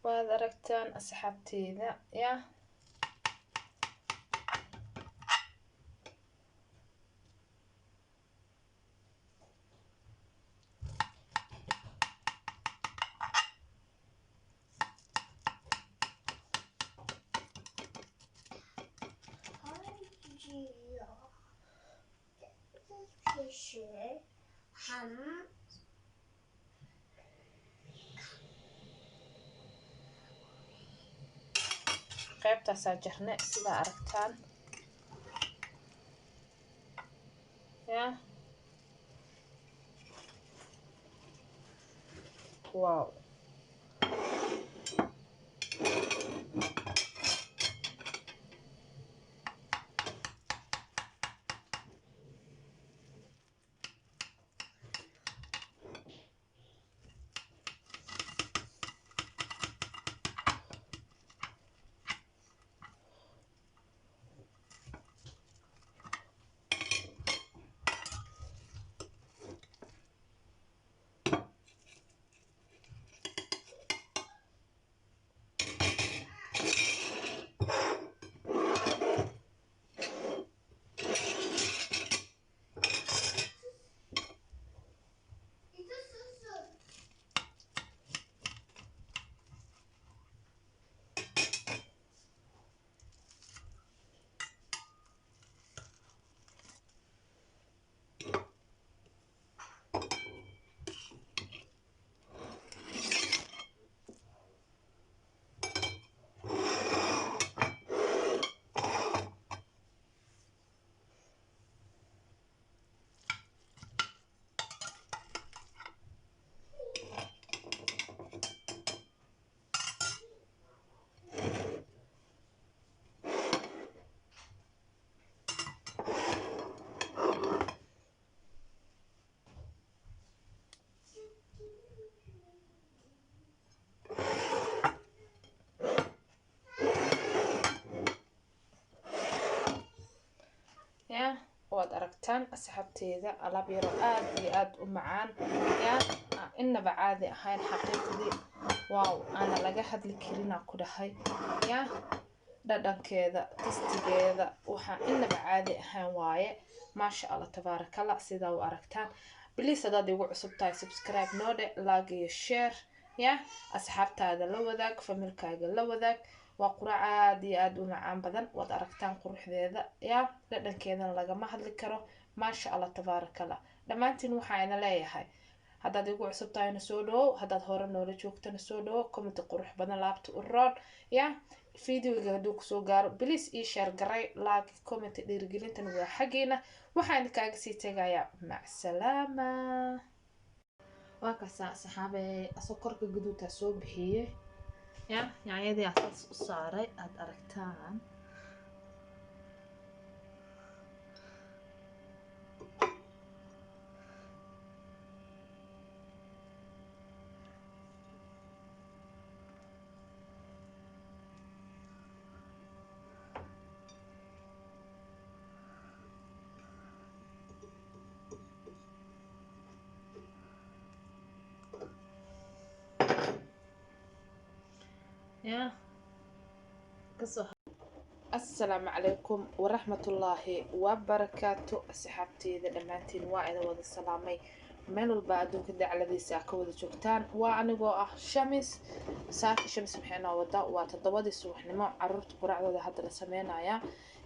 waad aragtaan asxaabteeda ya qaybtaasaa jarne sida aragtaan ya wow ya waad aragtaan asxaabteeda alaab yaro aad iyo aad u macaan ya inaba caadi ahayn xaqiiqdii waaw ana laga hadli karina ku dhahay ya dhadhankeeda tastigeeda waxa inaba caadi ahayn waaye maasha Allah tabarakallah sida u aragtaan please hadaad igu cusub tahay subscribe noode like iyo share ya asxaabtaada la wadaag familkaaga la wadaag waa quraac aad iyo aad u macaan badan waad aragtaan quruxdeeda ya dhadhankeedana lagama hadli karo maasha Allah tabarakallah dhammaantiin waxaan leeyahay haddaad igu cusub tahayna soo dhawow haddaad hore noola joogtana soo dhawow comment qurux badan laabta u roon ya videoga hadduu kusoo gaaro please ii share garay like comment dhiirigelintan waa xaggeena waxaan kaaga sii tagayaa mac salaama waa kaasa saxaabay asoo korka guduudta soo bixiyay ya yaanyadii asaas u saaray aad aragtaan يا قصة السلام عليكم ورحمة الله وبركاته أصحابتي إذا دمانتين واعدة وذا السلامي ميلو البعدو كده على ذي ساكو وذا جوكتان وعنقو شمس ساكي شمس محينا ودا واتدوادي سوحنما عرورت قرع وذا هذا لسمينا يا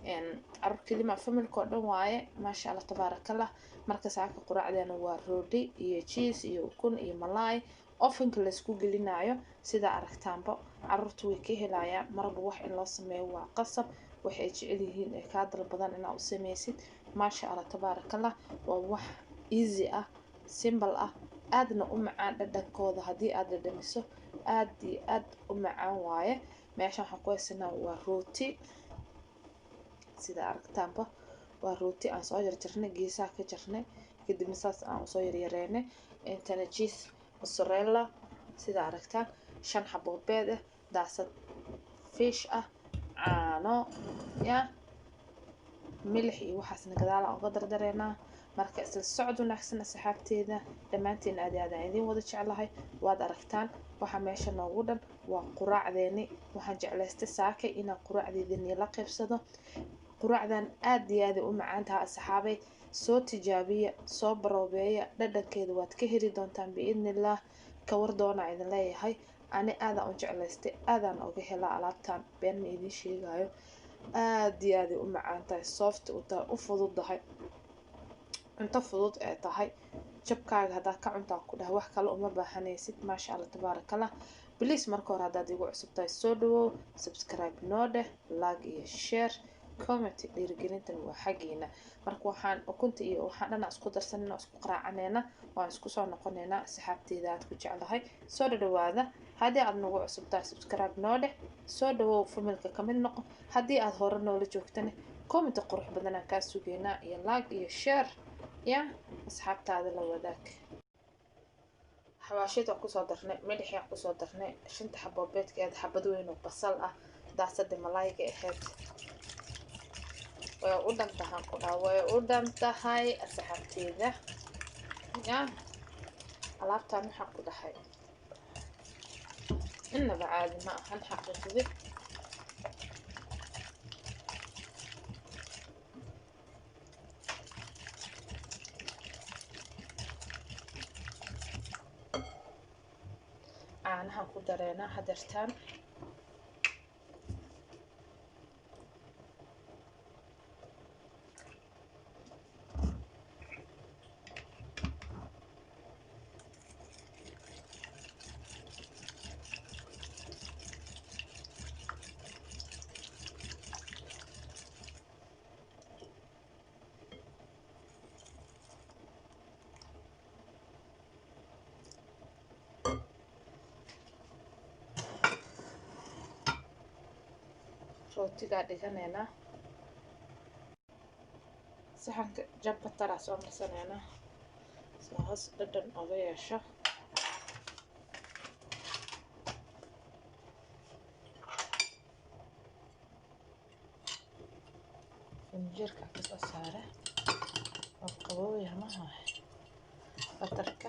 يعني عرور كلمة فمل كودن واي ما شاء الله تبارك الله مركز ساكي قرع ذا نوار رودي إيه تشيز إيه وكون إيه ملاي ofanka la isku gelinayo sida aragtaanba carruurtu way ka helayaan marba wax in loo sameeyo waa qasab waxay jecel yihiin ee ka dal badan inaad u sameysid maasha Allah tabarakallah waa wax easy ah simple ah aadna u macaan dhadhankooda haddii aad dhadhamiso aad iyo aad u macaan waaye meeshan waxaan ku haysanaa waa rooti sida aragtaanba waa rooti aan soo jarjarnay geesaha ka jarnay kadib saas aan soo yaryareynay intana cheese mozzarella sida aragtaan 5 xabo beed ah daasad fish ah caano ya milix iyo waxaasna gadaal aan uga dardareynaa marka isla socod wanaagsan asxaabteeda dhammaantiin aad idin wada jeclahay waad aragtaan waxa meesha noogu dhan waa quraacdeeni. waxaan jeclaystay saakay inaan quraacdeedani la qaybsado. quraacdan aad iyo aad u macaan tahay asxaabay. soo tijaabiya, soo baroobeeya, dhadhankeeda waad ka heli doontaan biidnillaah. ka war doona idin leeyahay. ani aadaan u jeclaystay, aadaan uga helaa alaabtan, been ma idiin sheegayo. aad iyo aad u macaan tahay, soft u tahay, u fududahay, cunto fudud ee tahay. jabkaaga haddaad ka cuntaa ku dhahay wax kale uma baahanaysid. maasha allah tabaarakallah. bliis marka hore haddaad igu cusub tahay soo dhawow, subscribe noo dheh, like iyo share, comment. dhiirigelintan waa xaggiina. marka waxaan ukunta iyo waxaan dhana isku darsanayna, isku qaraacanayna, waan isku soo noqonaynaa. saxaabteyda aad ku jeclahay soo dhawaada. haddii aad nagu cusub tahay subscribe noo dheh, soo dhawow, familka ka mid noqo. haddii aad hore noola joogtana comment qurux badan aan kaa sugeynaa, iyo like iyo share ya asxaabtaada la wadaag. xawaashid waan kusoo darnay, milix aan kusoo darnay, 5 xabo beedkeed, xabad weyn oo basal ah, daasada malaayga ahayd. way u dhantahay ku dhaw, way u dhantahay asxaabteeda ya. alaabtan waxaan ku dhahay innaba caadi ma ahan xaqiiqdii. caanahan ku dareynaa hadeertaan. rootigaa dhiganaynaa. saxanka jabka taraa soo marsanaynaa si hoos dhadhan oga yeesho. finjeerka kasoo saare oo qabooya maha batarka.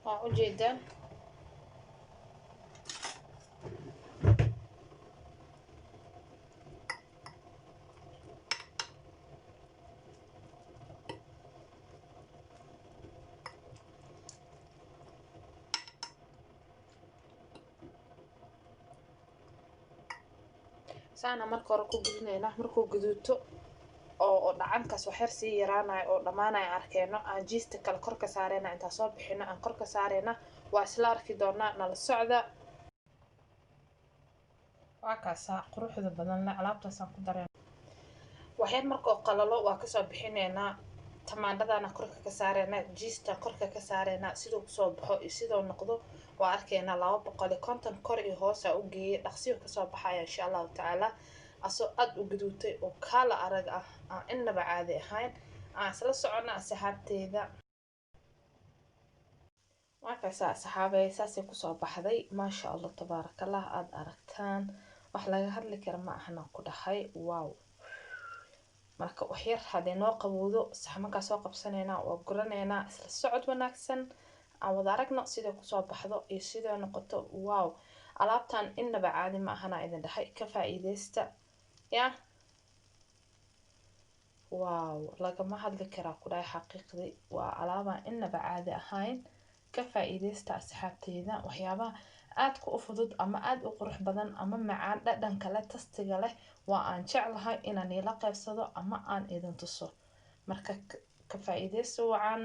waa ujeedaan saana marka hore ku gudinayna markuu guduuto oo dhacankaas wax yar sii yaraanayo oo dhamaanayo arkeeno aan jiista kale kor ka saarayna inta soo bixino aan kor ka saarayna waa isla arki doonaa nala socda waa kaasa quruxda badan la alaabtaasaan ku dareen waxyar markoo qalalo waa kasoo bixinaynaa tamaandhadana korka ka saarayna jiista korka ka saarayna sidoo kusoo baxo iyo sidoo noqdo waa arkaynaa 250 kor iyo hoos u geeyay dhaqsiyo kasoo baxaya insha Allah taala asoo aad u guduutay oo kala arag ah inaba caadi ahayn aan isla socona asxaabteeda waa kaasa asxaabay saasay kusoo baxday ma sha Allah tabarakallah aad aragtaan wax laga hadli karo ma ahna ku dhahay wow marka wax yar hadii noo qabowdo saxmanka soo qabsanayna oo guranayna isla socod wanaagsan aan wada aragno sida ku soo baxdo iyo sida noqoto wow alaabtan inaba caadi ma ahna idin dhahay ka faa'iideysta ya wow lagama hadli karo ku dhahay xaqiiqdi waa alaaba inaba caadi ahayn ka faa'iideysta asxaabteeda waxyaabaha aad ku fudud ama aad u qurux badan ama macaan dhadhan kale tastiga leh waa aan jeclahay inaan ila qaybsado ama aan idin tuso marka ka faa'iideyso wacan